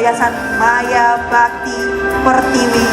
Yayasan Maya Bakti Pertiwi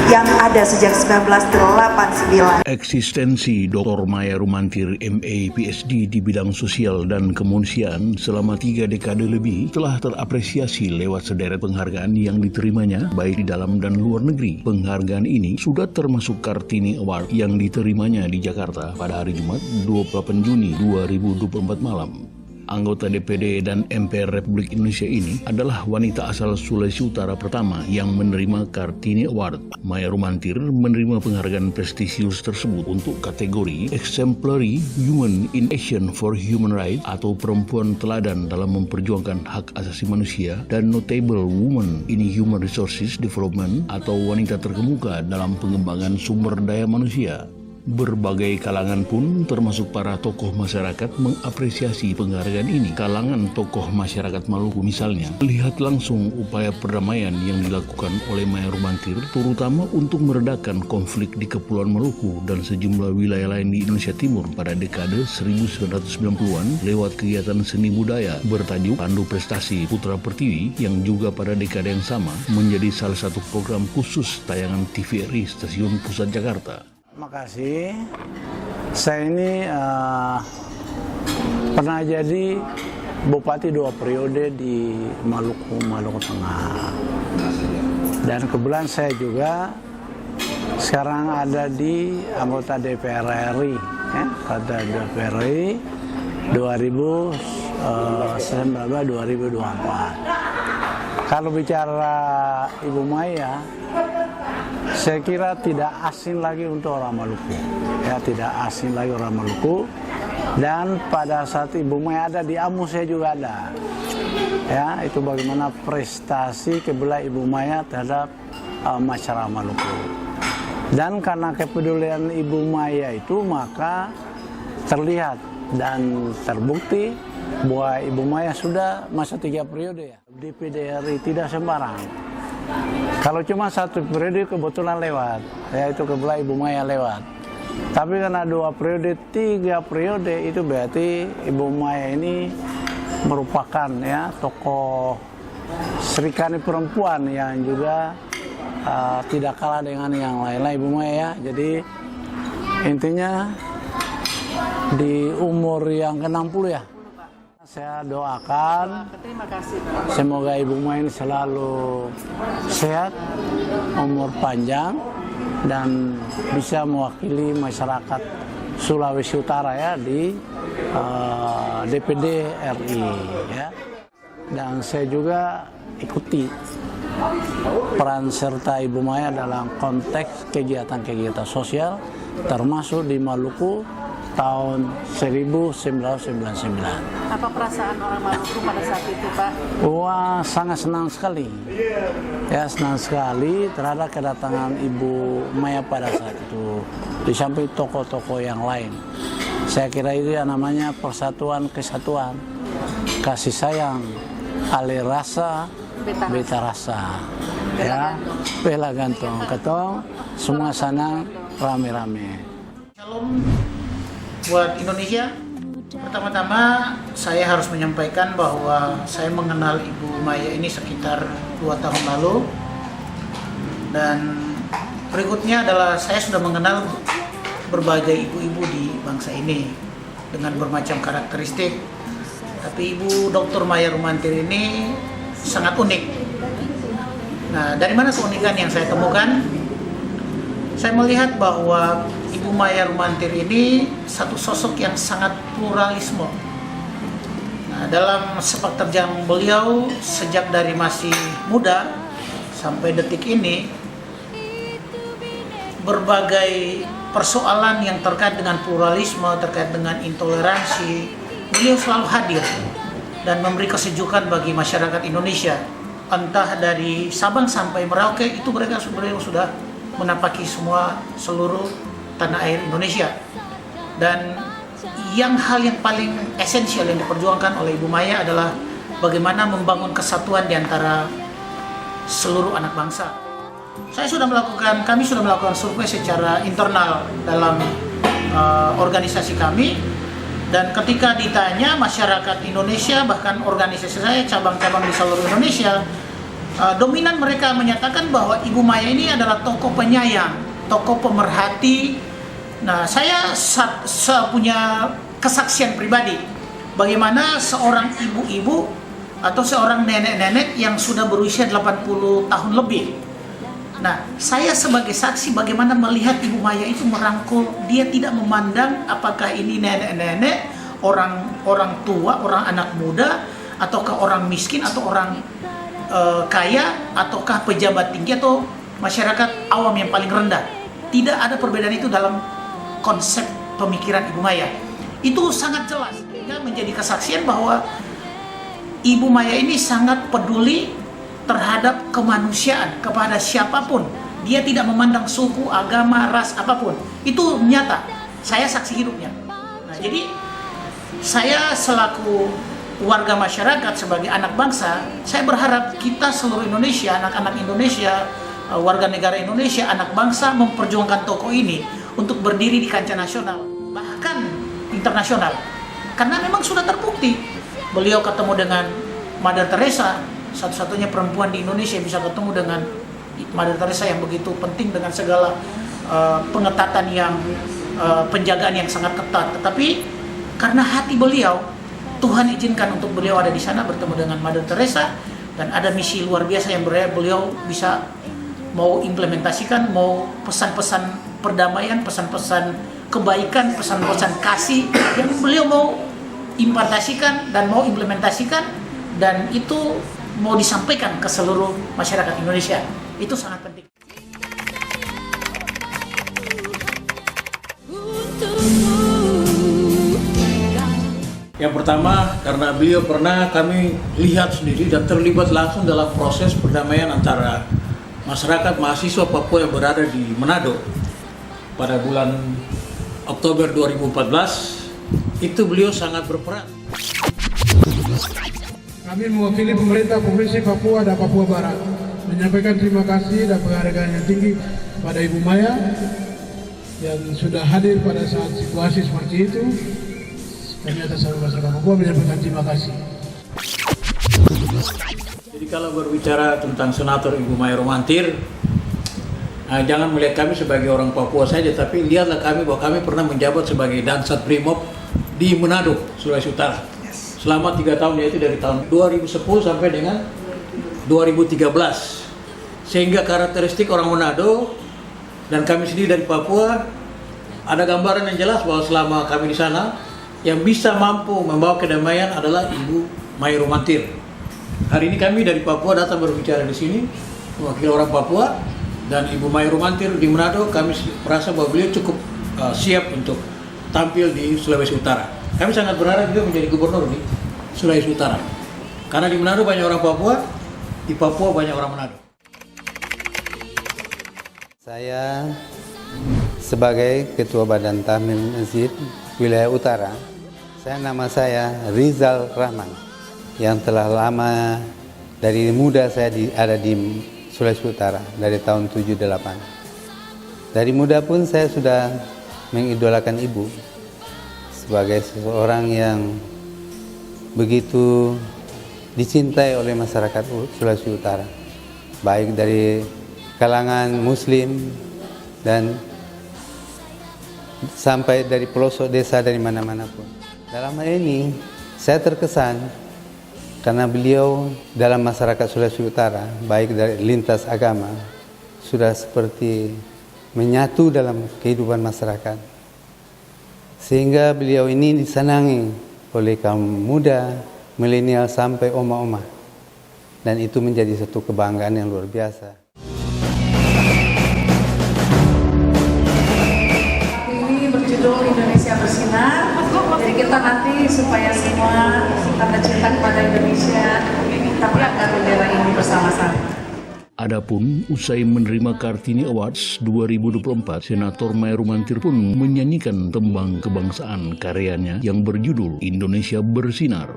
yang ada sejak 1989. Eksistensi Dr. Maya Rumantir MA PhD di bidang sosial dan kemanusiaan selama 3 dekade lebih telah terapresiasi lewat sederet penghargaan yang diterimanya baik di dalam dan luar negeri. Penghargaan ini sudah termasuk Kartini Award yang diterimanya di Jakarta pada hari Jumat 28 Juni 2024 malam. Anggota DPD dan MPR Republik Indonesia ini adalah wanita asal Sulawesi Utara pertama yang menerima Kartini Award. Maya Rumantir menerima penghargaan prestisius tersebut untuk kategori Exemplary Woman in Action for Human Rights atau perempuan teladan dalam memperjuangkan hak asasi manusia dan Notable Woman in Human Resources Development atau wanita terkemuka dalam pengembangan sumber daya manusia. Berbagai kalangan pun termasuk para tokoh masyarakat mengapresiasi penghargaan ini. Kalangan tokoh masyarakat Maluku misalnya melihat langsung upaya perdamaian yang dilakukan oleh Maya Rumantir terutama untuk meredakan konflik di Kepulauan Maluku dan sejumlah wilayah lain di Indonesia Timur pada dekade 1990-an lewat kegiatan seni budaya bertajuk Pandu Prestasi Putra Pertiwi yang juga pada dekade yang sama menjadi salah satu program khusus tayangan TVRI Stasiun Pusat Jakarta. Terima kasih. Saya ini pernah jadi bupati 2 periode di Maluku Tengah. Dan kebetulan saya juga sekarang ada di anggota DPR RI, anggota DPR RI 2019-2024. Kalau bicara Ibu Maya, saya kira tidak asing lagi untuk orang Maluku, ya tidak asing lagi orang Maluku. Dan pada saat Ibu Maya ada di AMU saya juga ada, ya itu bagaimana prestasi kebelah Ibu Maya terhadap masyarakat Maluku. Dan karena kepedulian Ibu Maya itu maka terlihat dan terbukti bahwa Ibu Maya sudah masa 3 periode ya. DPD RI tidak sembarang. Kalau cuma 1 periode kebetulan lewat, ya itu kebetulan Ibu Maya lewat. Tapi karena 2 periode, 3 periode itu berarti Ibu Maya ini merupakan ya tokoh Serikani perempuan yang juga tidak kalah dengan yang lain-lain Ibu Maya ya. Jadi intinya di umur yang ke-60 ya. Saya doakan semoga Ibu Maya ini selalu sehat, umur panjang, dan bisa mewakili masyarakat Sulawesi Utara ya di DPD RI ya. Dan saya juga ikuti peran serta Ibu Maya dalam konteks kegiatan-kegiatan sosial termasuk di Maluku tahun 1999. Apa perasaan orang Maluku pada saat itu, Pak? Wah, sangat senang sekali. Ya, senang sekali terhadap kedatangan Ibu Maya pada saat itu. Di samping tokoh-tokoh yang lain. Saya kira itu yang namanya persatuan kesatuan. Kasih sayang, alih rasa, beta rasa. Ya, bela gantong, ketong, semua senang, rame-rame. Shalom buat Indonesia. Pertama-tama saya harus menyampaikan bahwa saya mengenal Ibu Maya ini sekitar 2 tahun lalu. Dan berikutnya adalah saya sudah mengenal berbagai ibu-ibu di bangsa ini dengan bermacam karakteristik. Tapi Ibu Dr. Maya Rumantir ini sangat unik. Nah, dari mana keunikan yang saya temukan? Saya melihat bahwa Ibu Maya Rumantir ini satu sosok yang sangat pluralisme. Nah, dalam sepak terjang beliau sejak dari masih muda sampai detik ini, berbagai persoalan yang terkait dengan pluralisme, terkait dengan intoleransi, beliau selalu hadir dan memberi kesejukan bagi masyarakat Indonesia. Entah dari Sabang sampai Merauke, itu beliau sudah menapaki seluruh tanah air Indonesia. Dan hal yang paling esensial yang diperjuangkan oleh Ibu Maya adalah bagaimana membangun kesatuan di antara seluruh anak bangsa. Kami sudah melakukan survei secara internal dalam organisasi kami, dan ketika ditanya masyarakat Indonesia, bahkan organisasi saya cabang-cabang di seluruh Indonesia, dominan mereka menyatakan bahwa Ibu Maya ini adalah tokoh penyayang, tokoh pemerhati. Nah, saya punya kesaksian pribadi bagaimana seorang ibu-ibu atau seorang nenek-nenek yang sudah berusia 80 tahun lebih. Nah, saya sebagai saksi bagaimana melihat Ibu Maya itu merangkul, dia tidak memandang apakah ini nenek-nenek, orang tua, orang anak muda, ataukah orang miskin, atau orang kaya, ataukah pejabat tinggi, atau masyarakat awam yang paling rendah. Tidak ada perbedaan itu dalam konsep pemikiran Ibu Maya. Itu sangat jelas, sehingga menjadi kesaksian bahwa Ibu Maya ini sangat peduli terhadap kemanusiaan, kepada siapapun. Dia tidak memandang suku, agama, ras, apapun. Itu nyata, saya saksi hidupnya. Nah, jadi saya selaku warga masyarakat, sebagai anak bangsa, saya berharap kita seluruh Indonesia, anak-anak Indonesia, warga negara Indonesia, anak bangsa memperjuangkan tokoh ini untuk berdiri di kancah nasional, bahkan internasional. Karena memang sudah terbukti, beliau ketemu dengan Mother Teresa, satu-satunya perempuan di Indonesia yang bisa ketemu dengan Mother Teresa yang begitu penting dengan segala pengetatan yang penjagaan yang sangat ketat. Tetapi karena hati beliau, Tuhan izinkan untuk beliau ada di sana bertemu dengan Mother Teresa, dan ada misi luar biasa yang beliau bisa mau implementasikan, mau pesan-pesan perdamaian, pesan-pesan kebaikan, pesan-pesan kasih yang beliau mau impartasikan dan mau implementasikan, dan itu mau disampaikan ke seluruh masyarakat Indonesia. Itu sangat penting. Yang pertama, karena beliau pernah kami lihat sendiri dan terlibat langsung dalam proses perdamaian antara masyarakat mahasiswa Papua yang berada di Manado pada bulan Oktober 2014. Itu beliau sangat berperan. Kami mewakili pemerintah Provinsi Papua dan Papua Barat menyampaikan terima kasih dan penghargaan yang tinggi pada Ibu Maya yang sudah hadir pada saat situasi seperti itu. Kami atas nama masyarakat Papua menyampaikan terima kasih. Jadi kalau berbicara tentang Senator Ibu Maya Rumantir, jangan melihat kami sebagai orang Papua saja, tapi lihatlah kami bahwa kami pernah menjabat sebagai Dansat Brimob di Manado, Sulawesi Utara. Selama 3 tahun, yaitu dari tahun 2010 sampai dengan 2013. Sehingga karakteristik orang Manado dan kami sendiri dari Papua, ada gambaran yang jelas bahwa selama kami di sana, yang bisa mampu membawa kedamaian adalah Ibu Maya Rumantir. Hari ini kami dari Papua datang berbicara di sini, mewakili orang Papua, dan Ibu Maya Rumantir di Manado. Kami merasa bahwa beliau cukup siap untuk tampil di Sulawesi Utara. Kami sangat berharap beliau menjadi gubernur di Sulawesi Utara, karena di Manado banyak orang Papua, di Papua banyak orang Manado. Saya sebagai Ketua Badan Tahmin Masjid Wilayah Utara, nama saya Rizal Rahman, yang telah lama dari muda saya ada di Sulawesi Utara dari tahun 78. Dari muda pun saya sudah mengidolakan ibu sebagai seseorang yang begitu dicintai oleh masyarakat Sulawesi Utara, baik dari kalangan Muslim dan sampai dari pelosok desa, dari mana-mana pun. Dalam hal ini saya terkesan karena beliau dalam masyarakat Sulawesi Utara, baik dari lintas agama, sudah seperti menyatu dalam kehidupan masyarakat. Sehingga beliau ini disenangi oleh kaum muda, milenial sampai oma-oma. Dan itu menjadi satu kebanggaan yang luar biasa. Ini berjudul Indonesia Bersinar. Jadi kita nanti supaya semua karena cinta kepada Indonesia, kita mengangkat bendera ini bersama-sama. Adapun usai menerima Kartini Awards 2024, Senator Maya Rumantir pun menyanyikan tembang kebangsaan karyanya yang berjudul Indonesia Bersinar.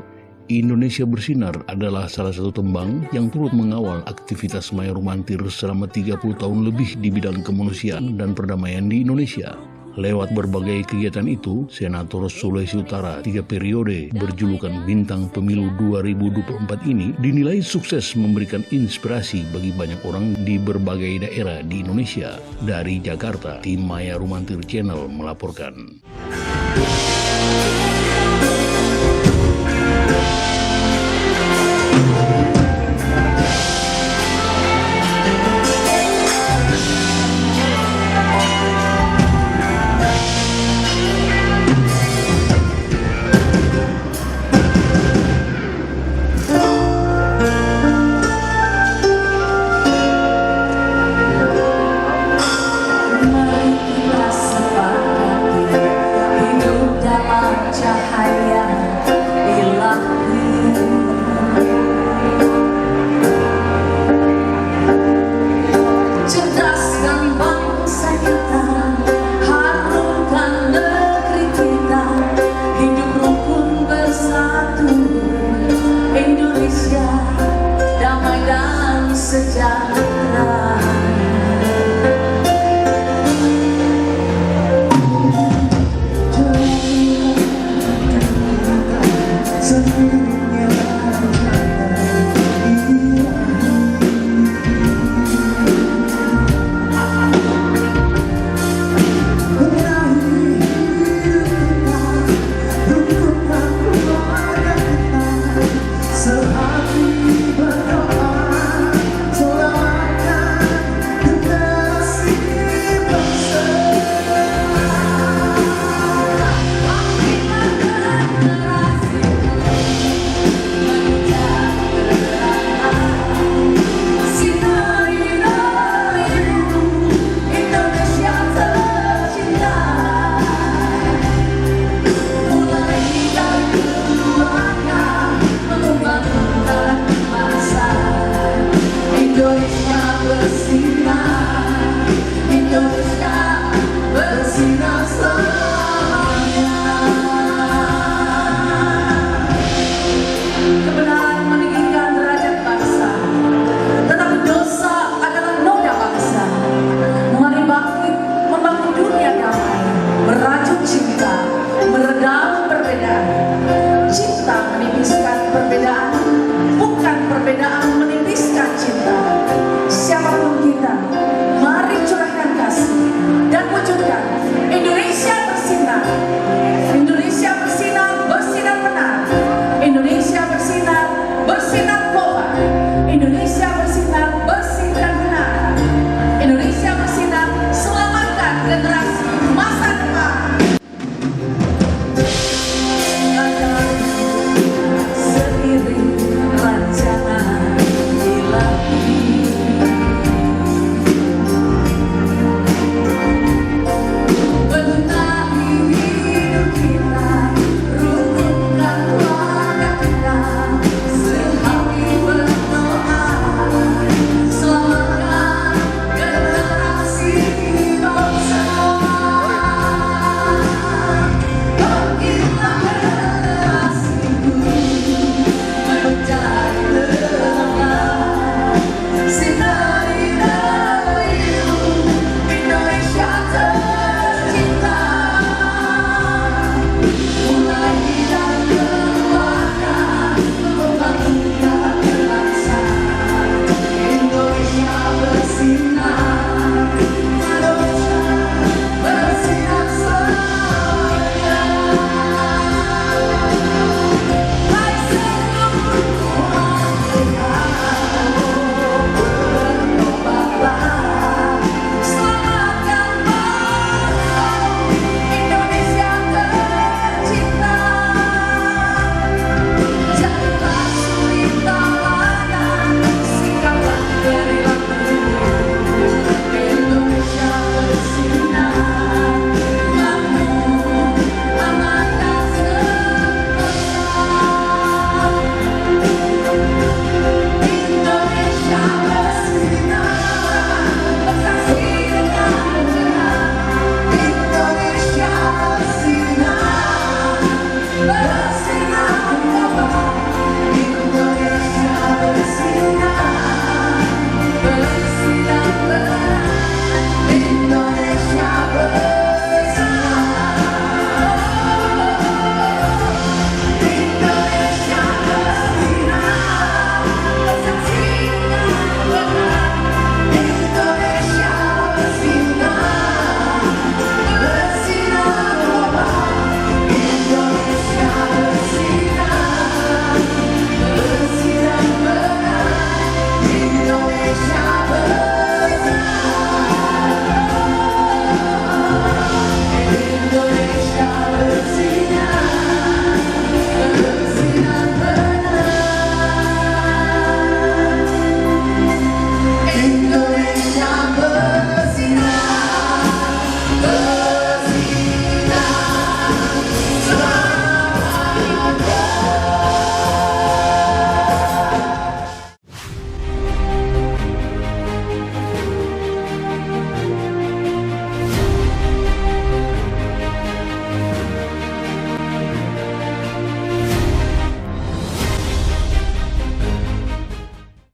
Indonesia Bersinar adalah salah satu tembang yang turut mengawal aktivitas Maya Rumantir selama 30 tahun lebih di bidang kemanusiaan dan perdamaian di Indonesia. Lewat berbagai kegiatan itu, Senator Sulawesi Utara 3 periode berjulukan Bintang Pemilu 2024 ini dinilai sukses memberikan inspirasi bagi banyak orang di berbagai daerah di Indonesia. Dari Jakarta, tim Maya Rumantir Channel melaporkan. Indonesia bersinar